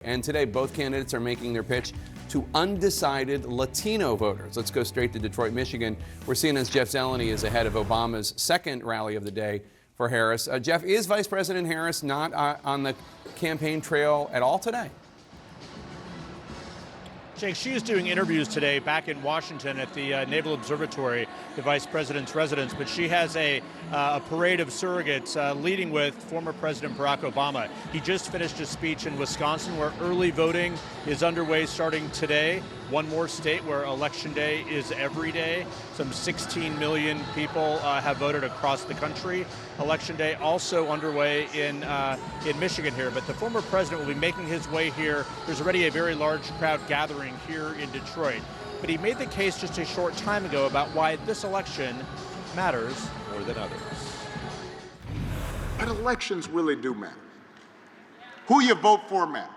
And today, both candidates are making their pitch to undecided Latino voters. Let's go straight to Detroit, Michigan, where CNN's Jeff Zeleny is ahead of Obama's second rally of the day for Harris. Jeff, is Vice President Harris not on the campaign trail at all today? Jake, she is doing interviews today back in Washington at the Naval Observatory, the vice president's residence, but she has a parade of surrogates leading with former President Barack Obama. He just finished his speech in Wisconsin, where early voting is underway starting today. One more state where Election Day is every day. Some 16 million people have voted across the country. Election Day also underway in Michigan here, but the former president will be making his way here. There's already a very large crowd gathering here in Detroit, but he made the case just a short time ago about why this election matters more than others. But elections really do matter. Who you vote for matters.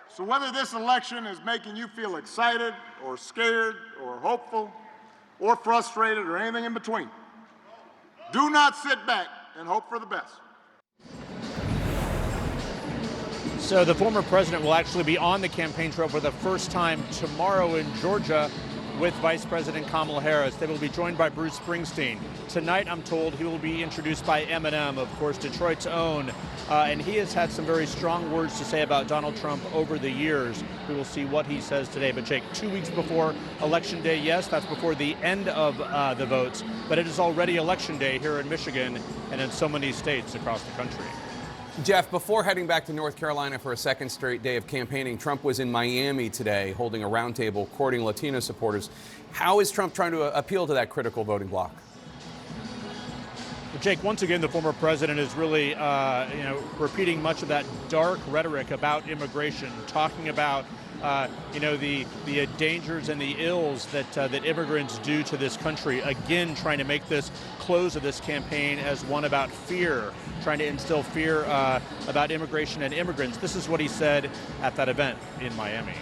So whether this election is making you feel excited or scared or hopeful or frustrated or anything in between, do not sit back and hope for the best. So the former president will actually be on the campaign trail for the first time tomorrow in Georgia with Vice President Kamala Harris. They will be joined by Bruce Springsteen. Tonight, I'm told, he will be introduced by Eminem, of course, Detroit's own. And he has had some very strong words to say about Donald Trump over the years. We will see what he says today. But Jake, 2 weeks before Election Day, yes, that's before the end of the votes, but it is already Election Day here in Michigan and in so many states across the country. Jeff, before heading back to North Carolina for a second straight day of campaigning, Trump was in Miami today holding a roundtable courting Latino supporters. How is Trump trying to appeal to that critical voting bloc? Jake, once again, the former president is really, repeating much of that dark rhetoric about immigration, talking about, the dangers and the ills that immigrants do to this country. Again, trying to make this close of this campaign as one about fear, trying to instill fear about immigration and immigrants. This is what he said at that event in Miami.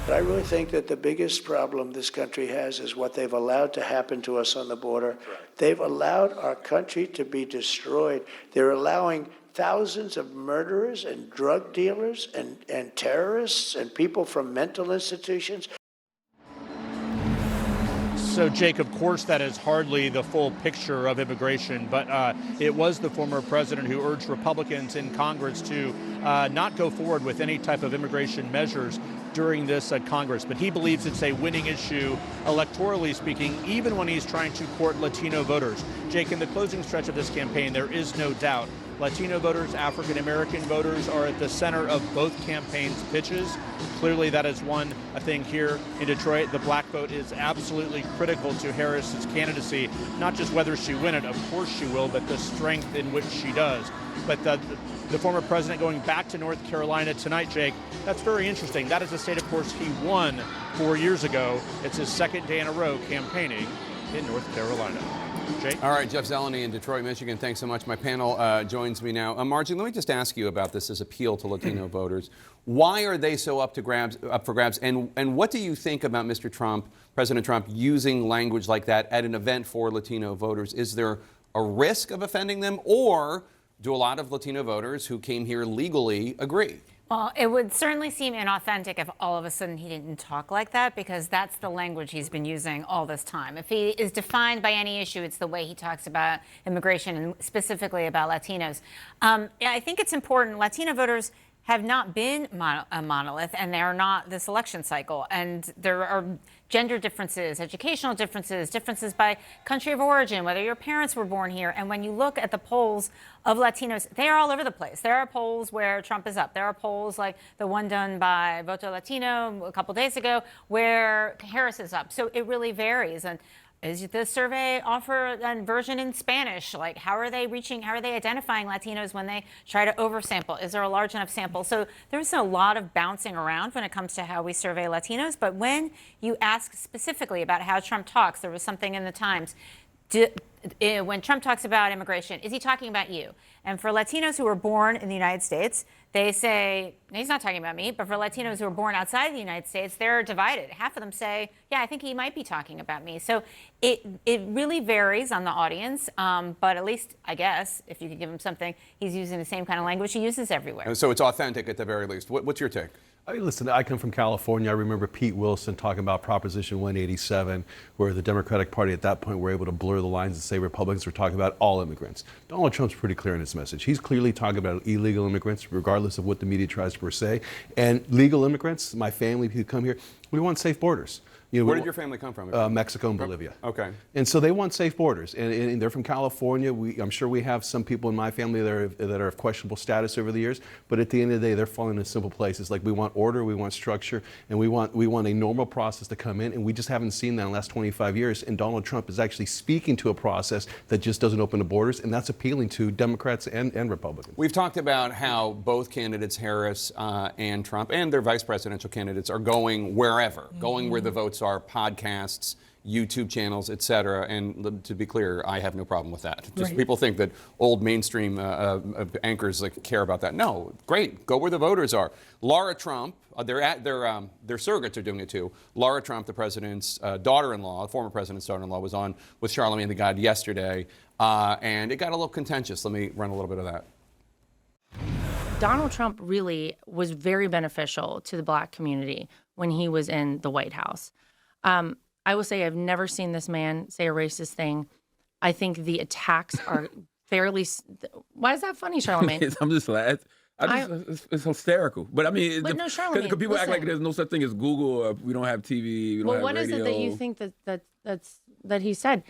But I really think that the biggest problem this country has is what they've allowed to happen to us on the border. Right. They've allowed our country to be destroyed. They're allowing thousands of murderers and drug dealers and terrorists and people from mental institutions. So, Jake, of course, that is hardly the full picture of immigration, but it was the former president who urged Republicans in Congress to not go forward with any type of immigration measures during this Congress. But he believes it's a winning issue, electorally speaking, even when he's trying to court Latino voters. Jake, in the closing stretch of this campaign, there is no doubt Latino voters, African-American voters are at the center of both campaigns' pitches. Clearly, that is one thing here in Detroit. The black vote is absolutely critical to Harris's candidacy, not just whether she win it, of course she will, but the strength in which she does. But the former president going back to North Carolina tonight, Jake, that's very interesting. That is a state, of course, he won 4 years ago. It's his second day in a row campaigning in North Carolina. Jake? All right, Jeff Zeleny in Detroit, Michigan. Thanks so much. My panel joins me now. Margie, let me just ask you about this appeal to Latino voters. Why are they so up for grabs? And what do you think about Mr. Trump, President Trump, using language like that at an event for Latino voters? Is there a risk of offending them, or do a lot of Latino voters who came here legally agree? Well, it would certainly seem inauthentic if all of a sudden he didn't talk like that, because that's the language he's been using all this time. If he is defined by any issue, it's the way he talks about immigration and specifically about Latinos. I think it's important. Latino voters have not been a monolith, and they are not this election cycle. And there are gender differences, educational differences, differences by country of origin, whether your parents were born here. And when you look at the polls of Latinos, they are all over the place. There are polls where Trump is up. There are polls like the one done by Voto Latino a couple days ago where Harris is up. So it really varies. And is the survey offer a version in Spanish? Like, how are they identifying Latinos when they try to oversample? Is there a large enough sample? So there's a lot of bouncing around when it comes to how we survey Latinos. But when you ask specifically about how Trump talks, there was something in the Times. When Trump talks about immigration, is he talking about you? And for Latinos who were born in the United States, they say he's not talking about me, but for Latinos who are born outside the United States, they're divided. Half of them say, yeah, I think he might be talking about me. So it really varies on the audience, but at least, I guess, if you could give him something, he's using the same kind of language he uses everywhere. So it's authentic at the very least. What's your take? I mean, listen, I come from California. I remember Pete Wilson talking about Proposition 187, where the Democratic Party at that point were able to blur the lines and say Republicans were talking about all immigrants. Donald Trump's pretty clear in his message. He's clearly talking about illegal immigrants, regardless of what the media tries to say. And legal immigrants, my family who come here, we want safe borders. You know, Where did your family come from? Mexico and Bolivia. Okay. And so they want safe borders, and they're from California. I'm sure we have some people in my family that are of questionable status over the years, but at the end of the day, they're falling into simple places. Like, we want order, we want structure, and we want a normal process to come in, and we just haven't seen that in the last 25 years. And Donald Trump is actually speaking to a process that just doesn't open the borders, and that's appealing to Democrats and Republicans. We've talked about how both candidates, Harris and Trump, and their vice presidential candidates, are going wherever, going where the votes are, podcasts, YouTube channels, et cetera. And to be clear, I have no problem with that. Just people think that old mainstream anchors care about that. No, great, go where the voters are. Laura Trump, their surrogates are doing it too. Laura Trump, the president's daughter-in-law, former president's daughter-in-law, was on with Charlamagne the God yesterday, and it got a little contentious. Let me run a little bit of that. Donald Trump really was very beneficial to the black community when he was in the White House. I will say I've never seen this man say a racist thing. I think the attacks are fairly. Why is that funny, Charlamagne? I'm just like, it's hysterical. But I mean, but no, Charlamagne, because people act like listen. there's no such thing as Google, or we don't have TV, we don't have radio. Well, what is it that you think that he said?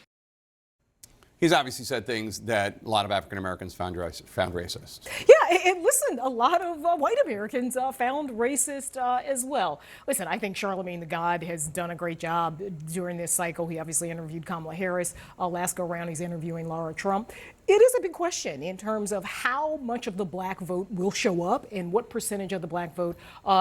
He's obviously said things that a lot of African Americans found racist. Yeah, and listen, a lot of white Americans found racist as well. Listen, I think Charlamagne the God has done a great job during this cycle. He obviously interviewed Kamala Harris. Last go round, he's interviewing Laura Trump. It is a big question in terms of how much of the black vote will show up and what percentage of the black vote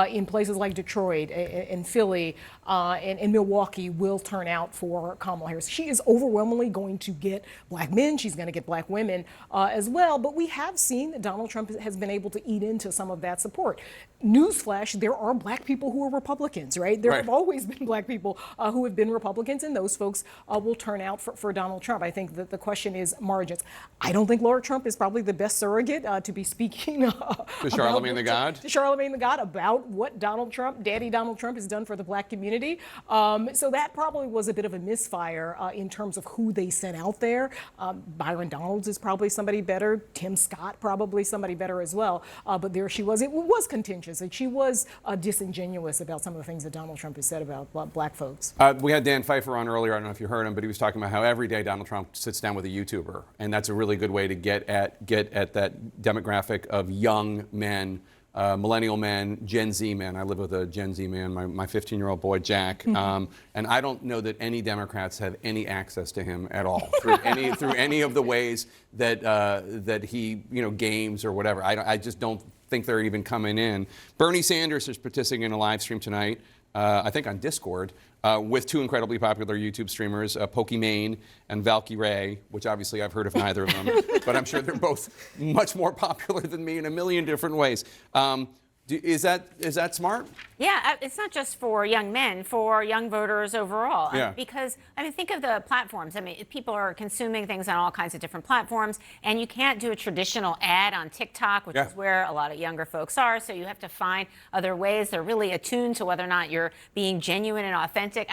in places like Detroit and Philly and Milwaukee will turn out for Kamala Harris. She is overwhelmingly going to get black men. She's going to get black women as well. But we have seen that Donald Trump has been able to eat into some of that support. Newsflash, there are black people who are Republicans, right? There have always been black people who have been Republicans, and those folks will turn out for Donald Trump. I think that the question is margins. I don't think Laura Trump is probably the best surrogate to be speaking to Charlamagne the God? To Charlamagne the God about what Daddy Donald Trump has done for the black community. So that probably was a bit of a misfire in terms of who they sent out there. Byron Donalds is probably somebody better. Tim Scott probably somebody better as well. But there she was. It was contentious, and she was disingenuous about some of the things that Donald Trump has said about black folks. We had Dan Pfeiffer on earlier. I don't know if you heard him, but he was talking about how every day Donald Trump sits down with a YouTuber, and that's a really good way to get at that demographic of young men, millennial men, Gen Z men. I live with a Gen Z man, my 15-year-old boy Jack, and I don't know that any Democrats have any access to him at all through any of the ways that he games or whatever. I just don't think they're even coming in. Bernie Sanders is participating in a live stream tonight, I think on Discord, with two incredibly popular YouTube streamers, Pokimane and Valkyrae, which obviously I've heard of neither of them, but I'm sure they're both much more popular than me in a million different ways. Is that smart? Yeah, it's not just for young men, for young voters overall. Yeah. Because, think of the platforms. People are consuming things on all kinds of different platforms, and you can't do a traditional ad on TikTok, which is where a lot of younger folks are, so you have to find other ways. They're really attuned to whether or not you're being genuine and authentic.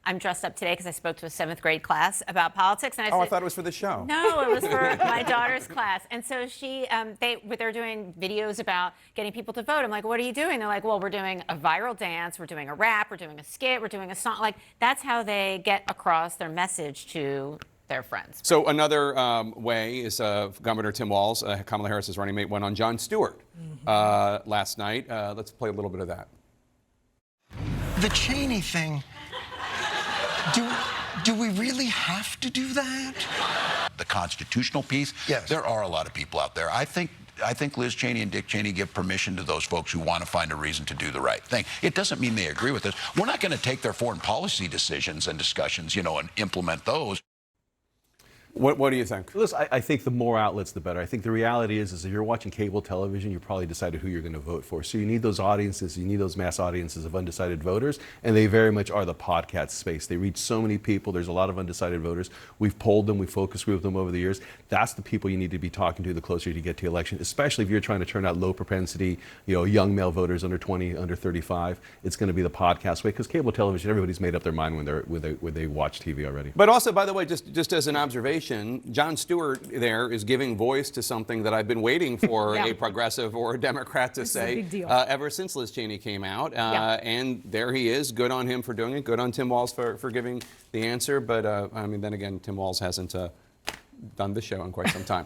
I'm dressed up today because I spoke to a 7th grade class about politics. And I said, I thought it was for the show. No, it was for my daughter's class. And so they're doing videos about getting people to vote. I'm like, what are you doing? They're like, well, we're doing a viral dance, we're doing a rap, we're doing a skit, we're doing a song. Like, that's how they get across their message to their friends. So another way is Governor Tim Walz, Kamala Harris's running mate, went on Jon Stewart last night. Let's play a little bit of that. The Cheney thing, do we really have to do that? The constitutional piece, yes. There are a lot of people out there. I think Liz Cheney and Dick Cheney give permission to those folks who want to find a reason to do the right thing. It doesn't mean they agree with us. We're not going to take their foreign policy decisions and discussions, and implement those. What do you think? Listen, I think the more outlets, the better. I think the reality is if you're watching cable television, you probably decided who you're going to vote for. So you need those audiences, you need those mass audiences of undecided voters, and they very much are the podcast space. They reach so many people. There's a lot of undecided voters. We've polled them, we've focus grouped them over the years. That's the people you need to be talking to the closer you get to election, especially if you're trying to turn out low propensity, young male voters under 20, under 35. It's going to be the podcast way, because cable television, everybody's made up their mind when they watch TV already. But also, by the way, just as an observation, Jon Stewart there is giving voice to something that I've been waiting for a progressive or a Democrat to say a big deal. Ever since Liz Cheney came out. And there he is. Good on him for doing it. Good on Tim Walz for giving the answer. But I mean, then again, Tim Walz hasn't done this show in quite some time.